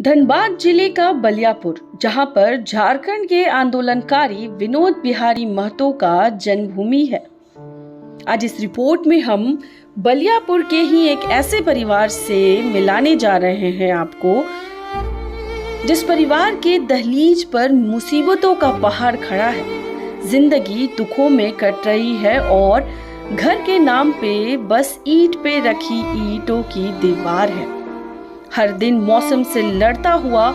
धनबाद जिले का बलियापुर, जहां पर झारखंड के आंदोलनकारी विनोद बिहारी महतो का जन्मभूमि है। आज इस रिपोर्ट में हम बलियापुर के ही एक ऐसे परिवार से मिलाने जा रहे हैं आपको, जिस परिवार के दहलीज पर मुसीबतों का पहाड़ खड़ा है। जिंदगी दुखों में कट रही है और घर के नाम पे बस ईंट पे रखी ईंटों की दीवार है। हर दिन मौसम से लड़ता हुआ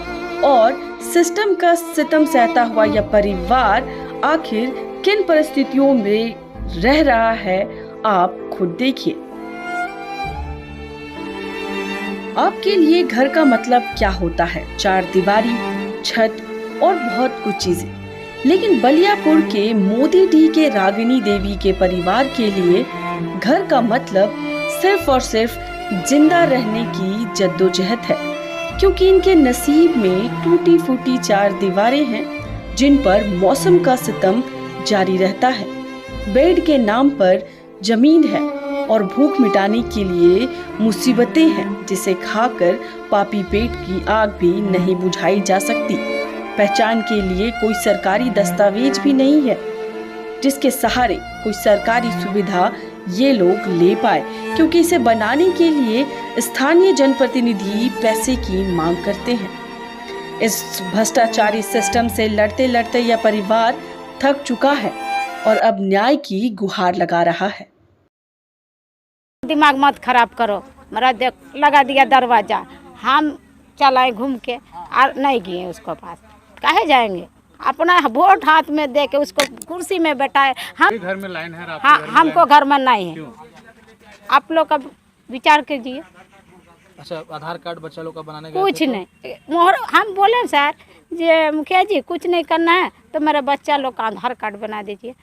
और सिस्टम का सितम सहता हुआ यह परिवार आखिर किन परिस्थितियों में रह रहा है, आप खुद देखिए। आपके लिए घर का मतलब क्या होता है? चार दीवारी, छत और बहुत कुछ चीजें। लेकिन बलियापुर के मोदी डी के रागिनी देवी के परिवार के लिए घर का मतलब सिर्फ और सिर्फ जिंदा रहने की जद्दोजहद है, क्योंकि इनके नसीब में टूटी फूटी चार दीवारें हैं जिन पर मौसम का सितम जारी रहता है। बेड के नाम पर जमीन है और भूख मिटाने के लिए मुसीबतें हैं जिसे खाकर पापी पेट की आग भी नहीं बुझाई जा सकती। पहचान के लिए कोई सरकारी दस्तावेज भी नहीं है जिसके सहारे कोई सरकारी सुविधा ये लोग ले पाए, क्योंकि इसे बनाने के लिए स्थानीय जनप्रतिनिधि पैसे की मांग करते हैं। इस भ्रष्टाचारी सिस्टम से लड़ते लड़ते यह परिवार थक चुका है और अब न्याय की गुहार लगा रहा है। दिमाग मत खराब करो, मेरा लगा दिया दरवाजा, हम चलाए घूम के और नहीं गए उसको पास, काहे जाएंगे? अपना वोट हाथ में दे के उसको कुर्सी में बैठाए। हम घर में लाइन है, हाँ, हमको घर में नहीं है। आप लोग का विचार कीजिए। अच्छा, आधार कार्ड बच्चा लोग का बनाने कुछ नहीं, मोहर हम बोले सर जे मुखिया जी कुछ नहीं करना है तो मेरा बच्चा लोग का आधार कार्ड बना दीजिए।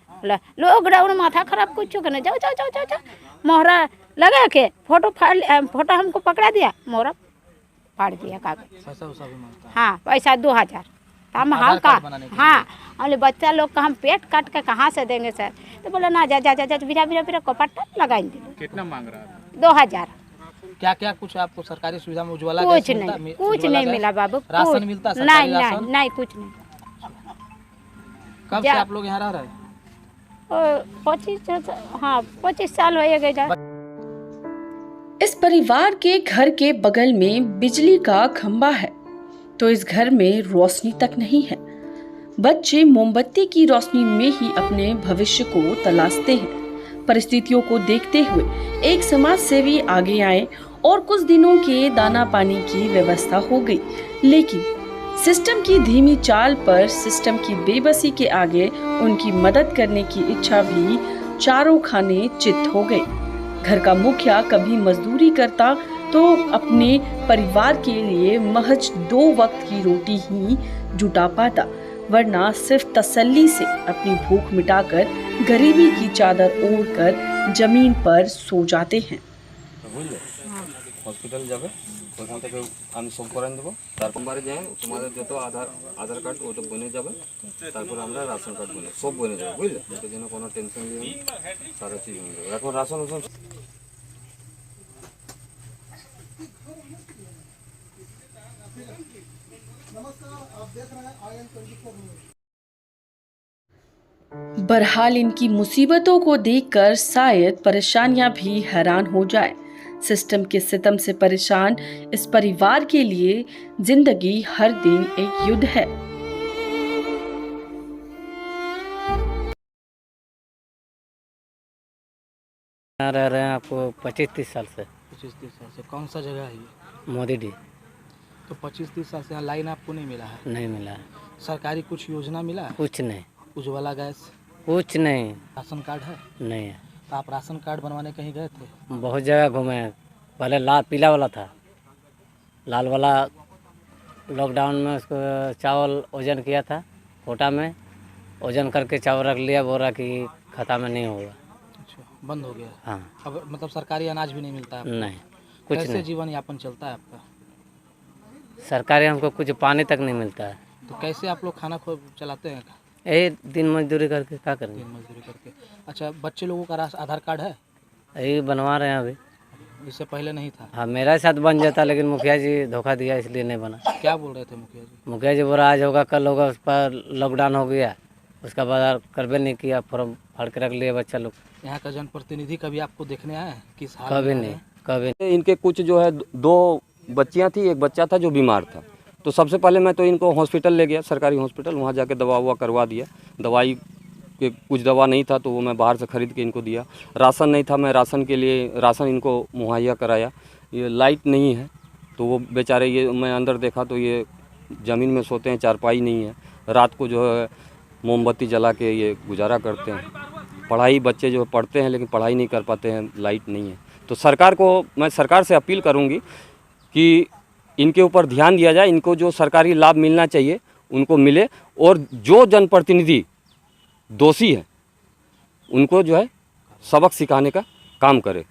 लोग डाउन माथा खराब, कुछ करना, जाओ जाओ जाओ जाओ जाओ, मोहरा लगा के फोटो हमको पकड़ा दिया, मोहरा फाड़ दिया कागज। पैसा उसा भी मांगता है। हाँ, पैसा 2000 हम का। हाँ, हमने बच्चा लोग का हम पेट काट के कहाँ से देंगे सर? तो बोला ना, जा जा जा जा बिरा बिरा बिरा कपट्टा लगाएंगे। कितना मांग रहा है? 2000। क्या क्या कुछ आपको सरकारी सुविधा में उज्ज्वला कुछ नहीं मिला बाबू। राशन मिलता है? नहीं नहीं नहीं, कुछ नहीं। कब से आप लोग यहाँ रह रहे हैं? 25 साल हो गए। इस परिवार के घर के बगल में बिजली का खंभा है तो इस घर में रोशनी तक नहीं है। बच्चे मोमबत्ती की रोशनी में ही अपने भविष्य को तलाशते हैं। परिस्थितियों को देखते हुए एक समाज सेवी आगे आए और कुछ दिनों के दाना पानी की व्यवस्था हो गई, लेकिन सिस्टम की धीमी चाल पर, सिस्टम की बेबसी के आगे उनकी मदद करने की इच्छा भी चारों खाने चित हो गए। घर का मुखिया कभी मजदूरी करता तो अपने परिवार के लिए महज 2 वक्त की रोटी ही जुटा पाता, वरना सिर्फ तसल्ली से अपनी भूख मिटाकर गरीबी की चादर ओढ़कर जमीन पर सो जाते हैं। हॉस्पिटल जाबे ওখান থেকে আমি সব করে দেবো, তারপরে যাই তোমাদের যত আধার কার্ড ওটা বনে যাবে, তারপর আমরা রাশন কার্ড বনে সব বনে যাবে, বুঝলে? এটার জন্য কোনো টেনশন নেই, সারা চিজ হয়ে যাবে। এখন রাশন बहरहाल इनकी मुसीबतों को देखकर शायद परेशानियां भी हैरान हो जाए। सिस्टम के सितम से परेशान इस परिवार के लिए जिंदगी हर दिन एक युद्ध है। रह रहे हैं आपको 25-30 साल से। 25-30 साल से। कौन सा जगह है ये? मोदी डी। तो 25-30 साल से यहाँ लाइन आपको नहीं मिला है? नहीं मिला है। सरकारी कुछ योजना मिला है? कुछ नहीं। उज्ज्वला गैस? कुछ नहीं। राशन कार्ड है? नहीं है। तो आप राशन कार्ड बनवाने कहीं गए थे? बहुत जगह घूमे हैं। पहले लाल पीला वाला था, लाल वाला लॉकडाउन में उसको चावल वजन किया था, कोटा में वजन करके चावल रख लिया, बोला कि खाता में नहीं होगा। अच्छा, बंद हो गया? हाँ। अब मतलब सरकारी अनाज भी नहीं मिलता है? नहीं, कुछ कैसे नहीं। जीवन यापन चलता है आपका? सरकारी हमको कुछ पानी तक नहीं मिलता है। तो कैसे आप लोग खाना चलाते हैं? यही दिन मजदूरी करके क्या करेंगे? दिन मजदूरी करके। अच्छा, बच्चे लोगों का आधार कार्ड है? यही बनवा रहे हैं अभी। इससे पहले नहीं था? हाँ मेरा साथ बन जाता, लेकिन मुखिया जी धोखा दिया इसलिए नहीं बना। क्या बोल रहे थे मुखिया जी? मुखिया जी बोला आज होगा कल होगा, उस पर लॉकडाउन हो गया, उसका बाद करबे नहीं किया, फॉर्म फाड़ के रख लिए बच्चा लोग। यहाँ का जनप्रतिनिधि कभी आपको देखने आए हैं? किस हाल कभी में नहीं, है? कभी नहीं। इनके कुछ जो है 2 बच्चियां थी, एक बच्चा था जो बीमार था। तो सबसे पहले मैं तो इनको हॉस्पिटल ले गया, सरकारी हॉस्पिटल, वहाँ जाके दवा हुआ करवा दिया। दवाई के कुछ दवा नहीं था तो वो मैं बाहर से ख़रीद के इनको दिया। राशन नहीं था, मैं राशन के लिए राशन इनको मुहैया कराया। ये लाइट नहीं है तो वो बेचारे, ये मैं अंदर देखा तो ये ज़मीन में सोते हैं, चारपाई नहीं है। रात को जो है मोमबत्ती जला के ये गुजारा करते हैं। पढ़ाई बच्चे जो पढ़ते हैं लेकिन पढ़ाई नहीं कर पाते हैं, लाइट नहीं है। तो सरकार को, मैं सरकार से अपील करूंगी कि इनके ऊपर ध्यान दिया जाए, इनको जो सरकारी लाभ मिलना चाहिए उनको मिले, और जो जनप्रतिनिधि दोषी है उनको जो है सबक सिखाने का काम करे।